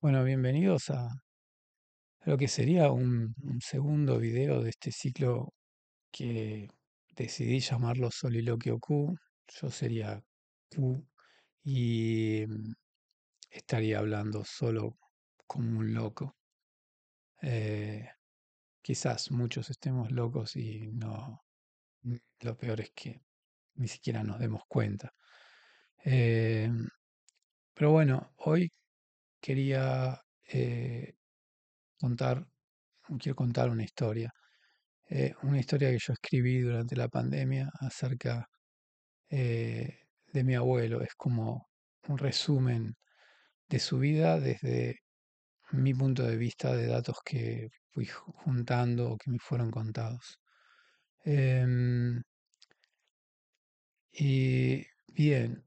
Bueno, bienvenidos a lo que sería un segundo video de este ciclo que decidí llamarlo Soliloquio Q. Yo sería Q y estaría hablando solo como un loco. Eh, Quizás muchos estemos locos y no, lo peor es que ni siquiera nos demos cuenta. Eh, pero bueno, hoy quería contar, quiero contar una historia que yo escribí durante la pandemia acerca de mi abuelo. Es como un resumen de su vida desde mi punto de vista de datos que fui juntando o que me fueron contados. Em, y bien,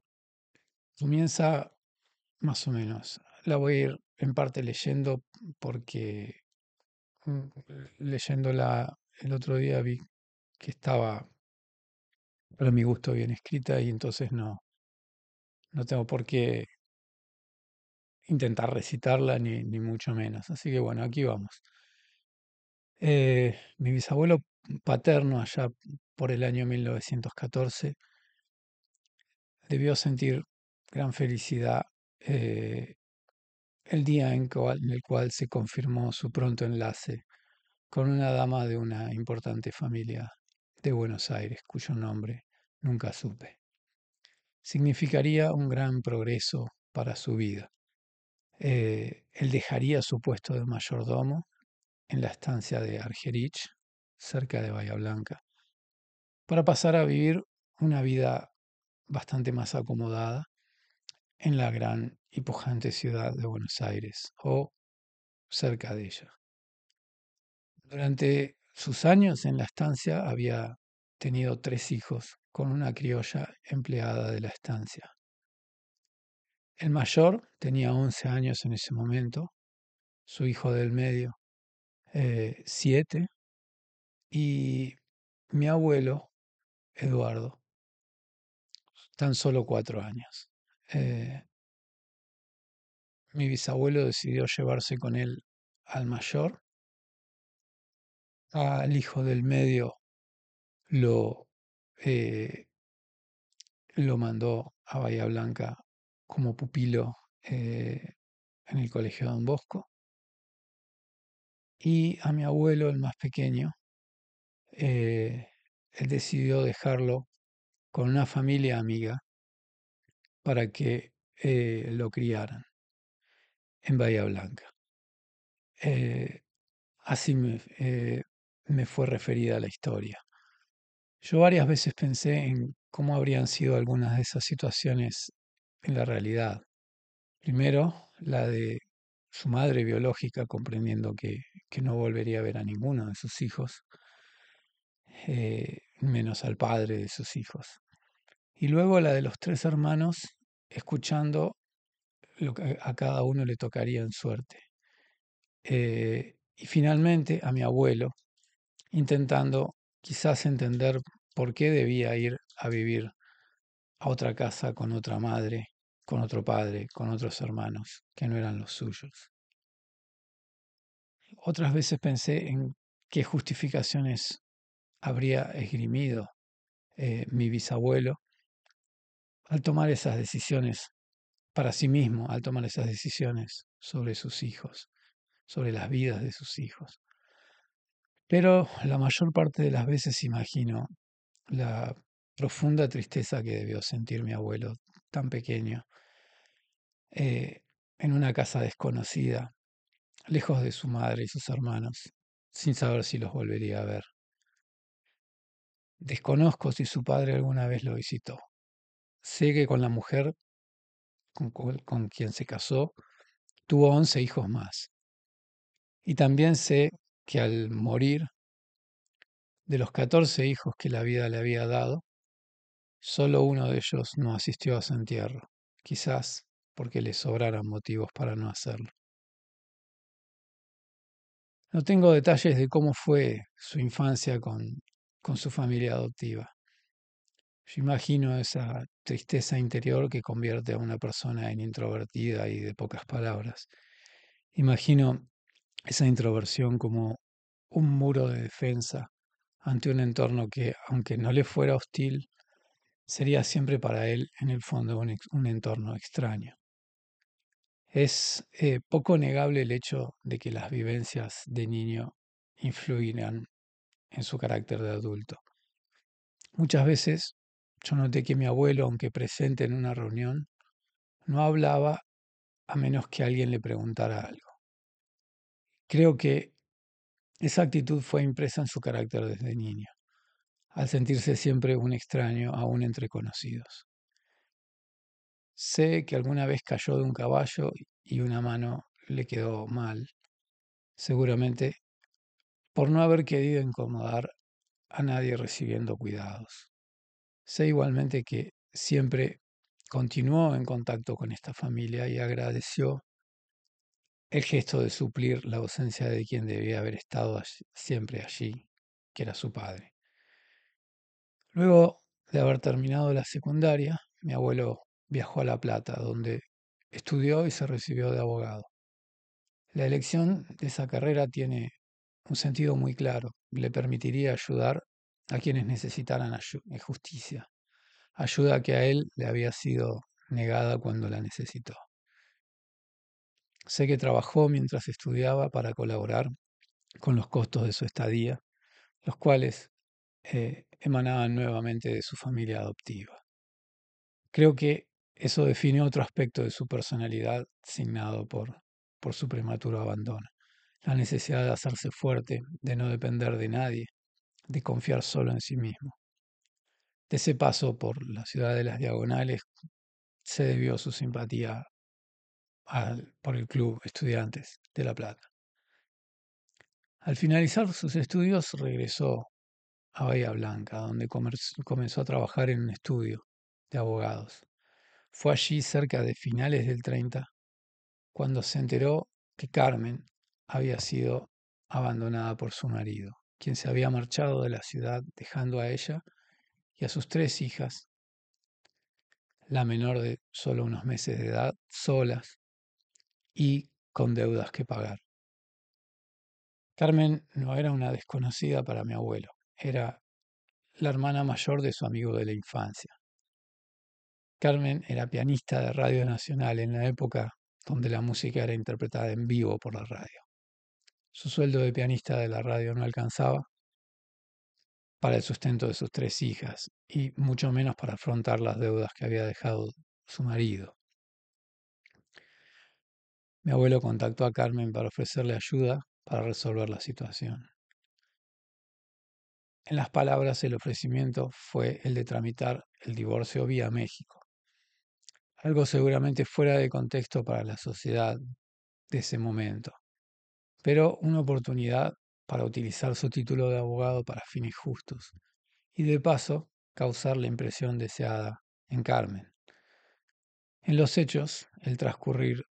comienza más o menos. La voy a ir en parte leyendo porque mm, leyéndola el otro día vi que estaba para mi gusto bien escrita y entonces no tengo por qué intentar recitarla ni mucho menos. Así que bueno, aquí vamos. Mi bisabuelo paterno, allá por el año 1914, debió sentir gran felicidad el día en el cual se confirmó su pronto enlace con una dama de una importante familia de Buenos Aires, cuyo nombre nunca supe. Significaría un gran progreso para su vida. Él dejaría su puesto de mayordomo en la estancia de Argerich, cerca de Bahía Blanca, para pasar a vivir una vida bastante más acomodada en la gran y pujante ciudad de Buenos Aires o cerca de ella. Durante sus años en la estancia había tenido 3 hijos con una criolla empleada de la estancia. El mayor tenía 11 años en ese momento, su hijo del medio 7 y mi abuelo, Eduardo, tan solo 4 años. Eh, Mi bisabuelo decidió llevarse con él al mayor, al hijo del medio lo, eh, lo mandó a Bahía Blanca como pupilo en el colegio Don Bosco, y a mi abuelo, el más pequeño, eh, él decidió dejarlo con una familia amiga para que lo criaran en Bahía Blanca. Eh, Así me fue referida la historia. Yo varias veces pensé en cómo habrían sido algunas de esas situaciones en la realidad. Primero, la de su madre biológica comprendiendo que no volvería a ver a ninguno de sus hijos, menos al padre de sus hijos. Y luego la de los 3 hermanos escuchando lo que a cada uno le tocaría en suerte. Y finalmente a mi abuelo intentando quizás entender por qué debía ir a vivir a otra casa con otra madre, con otro padre, con otros hermanos que no eran los suyos. Otras veces pensé en qué justificaciones habría esgrimido mi bisabuelo al tomar esas decisiones para sí mismo, al tomar esas decisiones sobre sus hijos, sobre las vidas de sus hijos. Pero la mayor parte de las veces imagino la profunda tristeza que debió sentir mi abuelo tan pequeño, eh, en una casa desconocida, lejos de su madre y sus hermanos, sin saber si los volvería a ver. Desconozco si su padre alguna vez lo visitó. Sé que con la mujer con quien se casó, tuvo 11 hijos más. Y también sé que al morir, de los 14 hijos que la vida le había dado, solo uno de ellos no asistió a su entierro, quizás porque le sobraran motivos para no hacerlo. No tengo detalles de cómo fue su infancia con su familia adoptiva. Yo imagino esa tristeza interior que convierte a una persona en introvertida y de pocas palabras. Imagino esa introversión como un muro de defensa ante un entorno que, aunque no le fuera hostil, sería siempre para él, en el fondo, un entorno extraño. Es poco negable el hecho de que las vivencias de niño influirán en su carácter de adulto. Muchas veces yo noté que mi abuelo, aunque presente en una reunión, no hablaba a menos que alguien le preguntara algo. Creo que esa actitud fue impresa en su carácter desde niño, al sentirse siempre un extraño aún entre conocidos. Sé que alguna vez cayó de un caballo y una mano le quedó mal, seguramente por no haber querido incomodar a nadie recibiendo cuidados. Sé igualmente que siempre continuó en contacto con esta familia y agradeció el gesto de suplir la ausencia de quien debía haber estado siempre allí, que era su padre. Luego de haber terminado la secundaria, mi abuelo viajó a La Plata, donde estudió y se recibió de abogado. La elección de esa carrera tiene un sentido muy claro. Le permitiría ayudar a quienes necesitaran justicia, ayuda que a él le había sido negada cuando la necesitó. Sé que trabajó mientras estudiaba para colaborar con los costos de su estadía, los cuales emanaban nuevamente de su familia adoptiva. Creo que eso define otro aspecto de su personalidad signado por su prematuro abandono. La necesidad de hacerse fuerte, de no depender de nadie, de confiar solo en sí mismo. De ese paso por la ciudad de las Diagonales se debió su simpatía por el Club Estudiantes de La Plata. Al finalizar sus estudios regresó a Bahía Blanca, donde comenzó a trabajar en un estudio de abogados. Fue allí cerca de finales del 30 cuando se enteró que Carmen había sido abandonada por su marido, quien se había marchado de la ciudad dejando a ella y a sus tres hijas, la menor de solo unos meses de edad, solas y con deudas que pagar. Carmen no era una desconocida para mi abuelo, era la hermana mayor de su amigo de la infancia. Carmen era pianista de Radio Nacional en la época donde la música era interpretada en vivo por la radio. Su sueldo de pianista de la radio no alcanzaba para el sustento de sus tres hijas y mucho menos para afrontar las deudas que había dejado su marido. Mi abuelo contactó a Carmen para ofrecerle ayuda para resolver la situación. En las palabras, el ofrecimiento fue el de tramitar el divorcio vía México, algo seguramente fuera de contexto para la sociedad de ese momento, pero una oportunidad para utilizar su título de abogado para fines justos y de paso causar la impresión deseada en Carmen. En los hechos, el transcurrir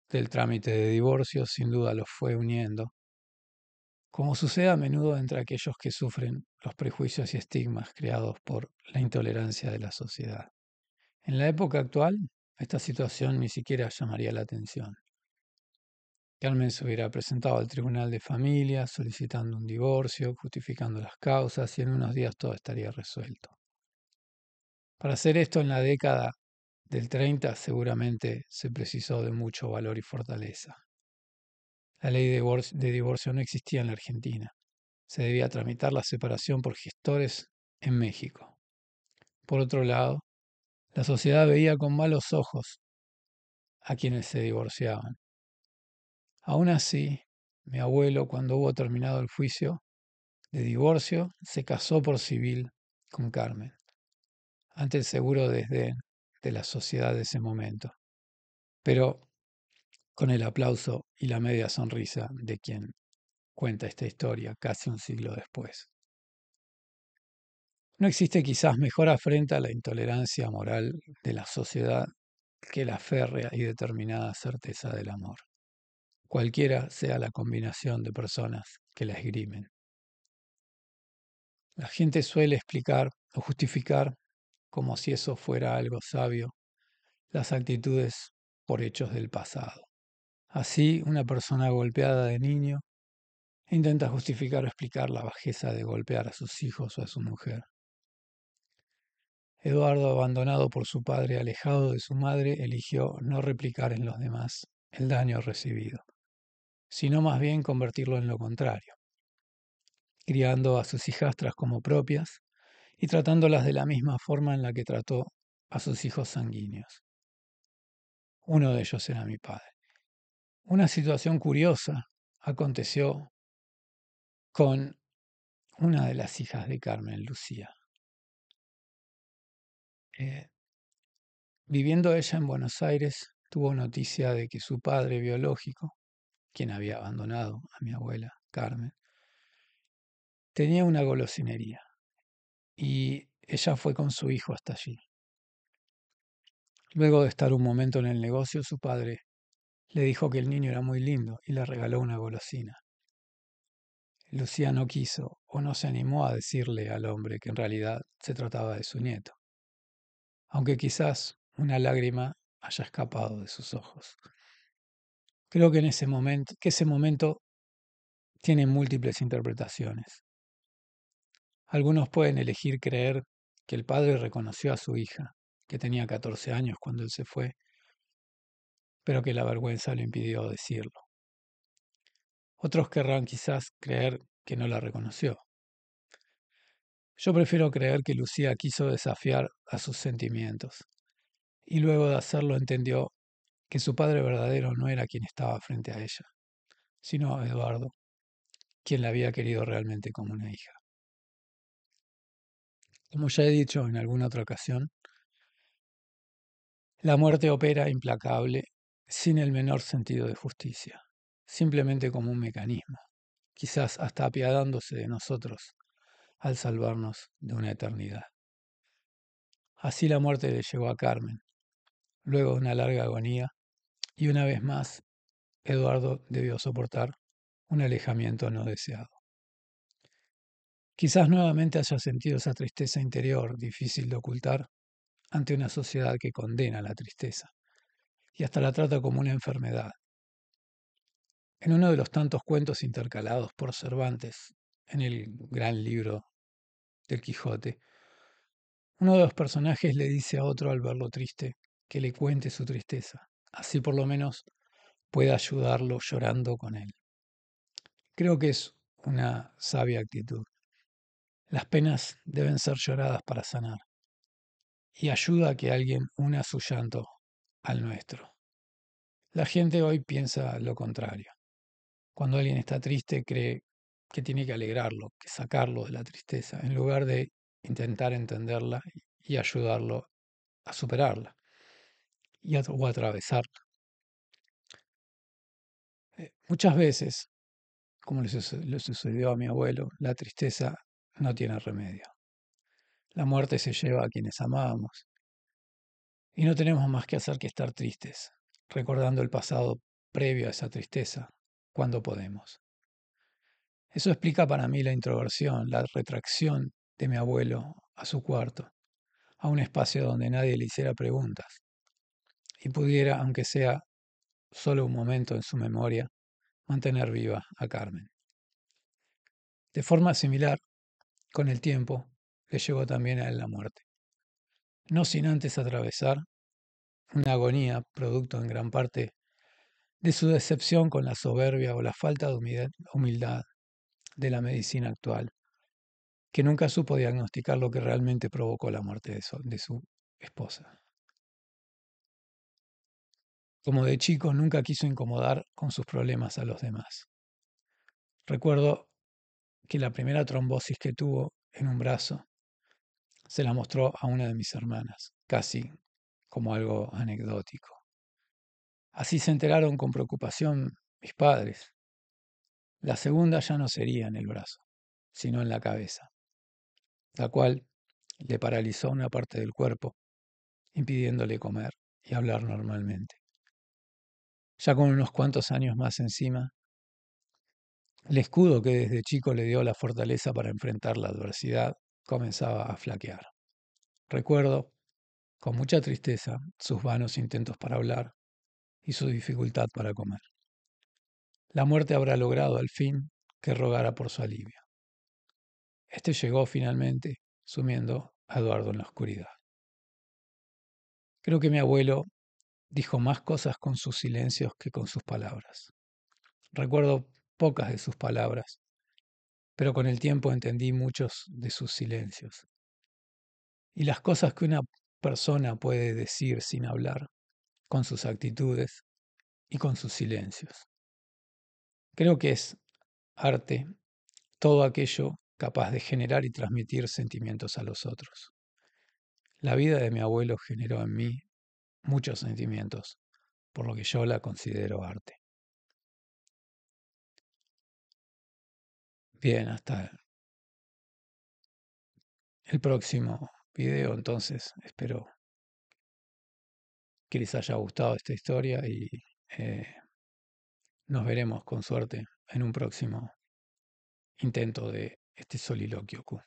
del trámite de divorcio sin duda los fue uniendo, como sucede a menudo entre aquellos que sufren los prejuicios y estigmas creados por la intolerancia de la sociedad. En la época actual, esta situación ni siquiera llamaría la atención. Carmen se hubiera presentado al Tribunal de Familia solicitando un divorcio, justificando las causas y en unos días todo estaría resuelto. Para hacer esto en la década del 30 seguramente se precisó de mucho valor y fortaleza. La ley de divorcio no existía en la Argentina. Se debía tramitar la separación por gestores en México. Por otro lado, la sociedad veía con malos ojos a quienes se divorciaban. Aún así, mi abuelo, cuando hubo terminado el juicio de divorcio, se casó por civil con Carmen, ante el seguro desdén de la sociedad de ese momento, pero con el aplauso y la media sonrisa de quien cuenta esta historia casi un siglo después. No existe quizás mejor afrenta a la intolerancia moral de la sociedad que la férrea y determinada certeza del amor, cualquiera sea la combinación de personas que la esgrimen. La gente suele explicar o justificar, como si eso fuera algo sabio, las actitudes por hechos del pasado. Así, una persona golpeada de niño intenta justificar o explicar la bajeza de golpear a sus hijos o a su mujer. Eduardo, abandonado por su padre, alejado de su madre, eligió no replicar en los demás el daño recibido, sino más bien convertirlo en lo contrario, criando a sus hijastras como propias y tratándolas de la misma forma en la que trató a sus hijos sanguíneos. Uno de ellos era mi padre. Una situación curiosa aconteció con una de las hijas de Carmen, Lucía. Eh, Viviendo ella en Buenos Aires, tuvo noticia de que su padre biológico, quien había abandonado a mi abuela, Carmen, tenía una golosinería y ella fue con su hijo hasta allí. Luego de estar un momento en el negocio, su padre le dijo que el niño era muy lindo y le regaló una golosina. Lucía no quiso o no se animó a decirle al hombre que en realidad se trataba de su nieto, aunque quizás una lágrima haya escapado de sus ojos. Creo que ese momento tiene múltiples interpretaciones. Algunos pueden elegir creer que el padre reconoció a su hija, que tenía 14 años cuando él se fue, pero que la vergüenza le impidió decirlo. Otros querrán quizás creer que no la reconoció. Yo prefiero creer que Lucía quiso desafiar a sus sentimientos y luego de hacerlo entendió que su padre verdadero no era quien estaba frente a ella, sino Eduardo, quien la había querido realmente como una hija. Como ya he dicho en alguna otra ocasión, la muerte opera implacable, sin el menor sentido de justicia, simplemente como un mecanismo, quizás hasta apiadándose de nosotros al salvarnos de una eternidad. Así la muerte le llegó a Carmen, luego de una larga agonía, y una vez más Eduardo debió soportar un alejamiento no deseado. Quizás nuevamente haya sentido esa tristeza interior difícil de ocultar ante una sociedad que condena la tristeza y hasta la trata como una enfermedad. En uno de los tantos cuentos intercalados por Cervantes en el gran libro del Quijote, uno de los personajes le dice a otro al verlo triste que le cuente su tristeza, así por lo menos pueda ayudarlo llorando con él. Creo que es una sabia actitud. Las penas deben ser lloradas para sanar y ayuda a que alguien una su llanto al nuestro. La gente hoy piensa lo contrario. Cuando alguien está triste cree que tiene que alegrarlo, que sacarlo de la tristeza, en lugar de intentar entenderla y ayudarlo a superarla o a atravesarla. Muchas veces, como le sucedió a mi abuelo, la tristeza no tiene remedio. La muerte se lleva a quienes amábamos y no tenemos más que hacer que estar tristes, recordando el pasado previo a esa tristeza, cuando podemos. Eso explica para mí la introversión, la retracción de mi abuelo a su cuarto, a un espacio donde nadie le hiciera preguntas y pudiera, aunque sea solo un momento en su memoria, mantener viva a Carmen. De forma similar, con el tiempo, le llegó también a él la muerte, no sin antes atravesar una agonía producto en gran parte de su decepción con la soberbia o la falta de humildad de la medicina actual, que nunca supo diagnosticar lo que realmente provocó la muerte de su esposa. Como de chico nunca quiso incomodar con sus problemas a los demás. Recuerdo que la primera trombosis que tuvo en un brazo se la mostró a una de mis hermanas, casi como algo anecdótico. Así se enteraron con preocupación mis padres. La segunda ya no sería en el brazo, sino en la cabeza, la cual le paralizó una parte del cuerpo, impidiéndole comer y hablar normalmente. Ya con unos cuantos años más encima, el escudo que desde chico le dio la fortaleza para enfrentar la adversidad comenzaba a flaquear. Recuerdo, con mucha tristeza, sus vanos intentos para hablar y su dificultad para comer. La muerte habrá logrado al fin que rogara por su alivio. Este llegó finalmente, sumiendo a Eduardo en la oscuridad. Creo que mi abuelo dijo más cosas con sus silencios que con sus palabras. Recuerdo pocas de sus palabras, pero con el tiempo entendí muchos de sus silencios. Y las cosas que una persona puede decir sin hablar, con sus actitudes y con sus silencios. Creo que es arte todo aquello capaz de generar y transmitir sentimientos a los otros. La vida de mi abuelo generó en mí muchos sentimientos, por lo que yo la considero arte. Bien, hasta el próximo video, entonces espero que les haya gustado esta historia y eh, nos veremos con suerte en un próximo intento de este soliloquio Q.